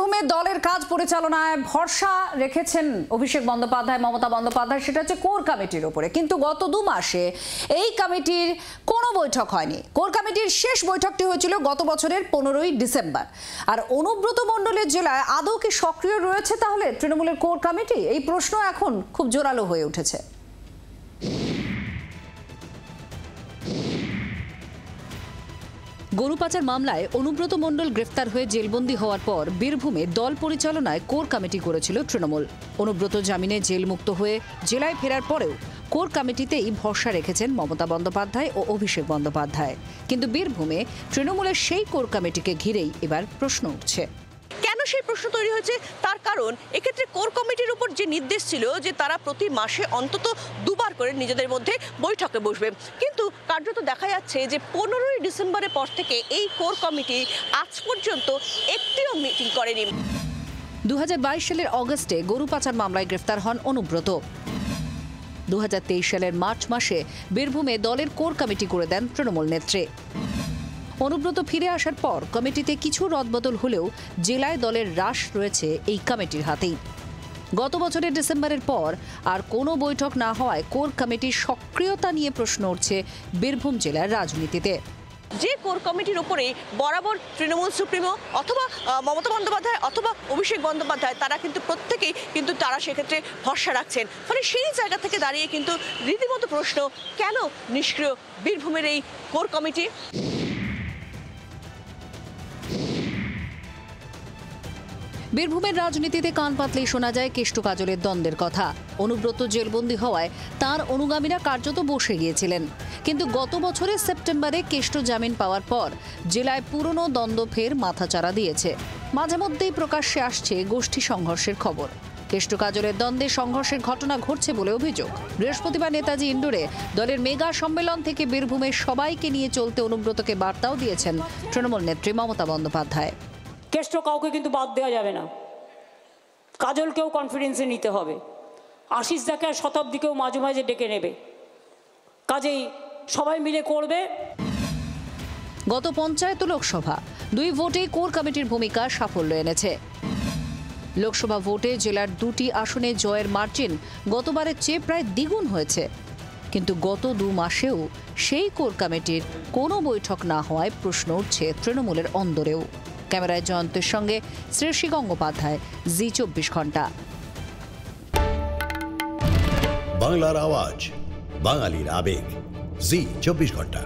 বীরভূমে দলের কাজ পরিচালনায় ভরসা রেখেছেন অভিষেক বন্দ্যোপাধ্যায়, মমতা বন্দ্যোপাধ্যায়, সেটা হচ্ছে কোর কমিটির উপরে। কিন্তু গত 2 মাসে এই কমিটির কোনো বৈঠক হয়নি। কোর কমিটির শেষ বৈঠকটি হয়েছিল গত বছরের 15ই ডিসেম্বর। আর অনুব্রত মণ্ডলের জেলায় আদৌ কি সক্রিয় রয়েছে তাহলে তৃণমূলের কোর কমিটি? এই প্রশ্ন এখন খুব জোরালো হয়ে উঠেছে। গরু পাচার মামলায় অনুব্রত মণ্ডল গ্রেফতার হয়ে জেলবন্দি হওয়ার পর বীরভূমে দল পরিচালনায় কোর কমিটি করেছিল তৃণমূল। অনুব্রত জামিনে জেলমুক্ত হয়ে জেলায় ফেরার পরেও কোর কমিটিতেই ভরসা রেখেছেন মমতা বন্দ্যোপাধ্যায় ও অভিষেক বন্দ্যোপাধ্যায়। কিন্তু বীরভূমে তৃণমূলের সেই কোর কমিটিকে ঘিরেই এবার প্রশ্ন উঠছে। কেন সেই প্রশ্ন তৈরি হয়েছে তার কারণ এক্ষেত্রে কোর কমিটির উপর যে নির্দেশ ছিল যে তারা প্রতি মাসে অন্তত 2 বার করে নিজেদের মধ্যে বৈঠকে বসবে, কিন্তু কার্যত দেখা যাচ্ছে যে 15ই ডিসেম্বরের পর থেকে এই কোর কমিটি আজ পর্যন্ত একটিও মিটিং করেনি। 2022 সালের অগস্টে গরু পাচার মামলায় গ্রেফতার হন অনুব্রত। 2023 সালের মার্চ মাসে বীরভূমে দলের কোর কমিটি করে দেন তৃণমূল নেত্রী। অনুব্রত ফিরে আসার পর কমিটিতে কিছু রদবদল হলেও জেলায় দলের হ্রাস রয়েছে এই কমিটির হাতেই। গত বছরের ডিসেম্বরের পর আর কোনো বৈঠক না হওয়ায় কোর কমিটির সক্রিয়তা নিয়ে প্রশ্ন উঠছে বীরভূম জেলার রাজনীতিতে। যে কোর কমিটির উপরে বরাবর তৃণমূল সুপ্রিমো অথবা মমতা বন্দ্যোপাধ্যায় অথবা অভিষেক বন্দ্যোপাধ্যায় তারা কিন্তু প্রত্যেকেই তারা সেক্ষেত্রে ভরসা রাখছেন। ফলে সেই জায়গা থেকে দাঁড়িয়ে কিন্তু রীতিমতো প্রশ্ন, কেন নিষ্ক্রিয় বীরভূমের এই কোর কমিটি? বীরভূমের রাজনীতিতে কান পাতলেই শোনা যায় কেষ্ট কাজলের দ্বন্দ্বের কথা। অনুব্রত জেলবন্দি হওয়ায় তার অনুগামীরা কার্যত বসে গিয়েছিলেন, কিন্তু গত বছরের সেপ্টেম্বরে কেষ্ট জামিন পাওয়ার পর জেলায় পুরনো দ্বন্দ্ব ফের মাথাচাড়া দিয়েছে। মাঝে মধ্যেই প্রকাশ্যে আসছে গোষ্ঠী সংঘর্ষের খবর। কেষ্ট কাজলের দ্বন্দ্বে সংঘর্ষের ঘটনা ঘটছে বলে অভিযোগ। বৃহস্পতিবার নেতাজি ইন্ডোরে দলের মেগা সম্মেলন থেকে বীরভূমের সবাইকে নিয়ে চলতে অনুব্রতকে বার্তাও দিয়েছেন তৃণমূল নেত্রী মমতা বন্দ্যোপাধ্যায়। কেষ্ট কাউকে কিন্তু বাদ দেওয়া যাবে না, কাজলকেও কনফিডেন্সে নিতে হবে, আশিস দাকে আর শতাব্দীকেও মাঝে মাঝে ডেকে নেবে, কাজেই সবাই মিলে করবে। গত পঞ্চায়েত ও লোকসভা 2 ভোটে কোর কমিটির ভূমিকা সাফল্য এনেছে। লোকসভা ভোটে জেলার 2টি আসনে জয়ের মার্জিন গতবারের চেয়ে প্রায় দ্বিগুণ হয়েছে। কিন্তু গত 2 মাসেও সেই কোর কমিটির কোনো বৈঠক না হওয়ায় প্রশ্ন উঠছে তৃণমূলের অন্দরেও। ক্যামেরায় জয়ন্তের সঙ্গে শ্রেষী গঙ্গোপাধ্যায়, জি 24 ঘন্টা। বাংলার আওয়াজ, বাঙালির আবেগ, জি 24 ঘন্টা।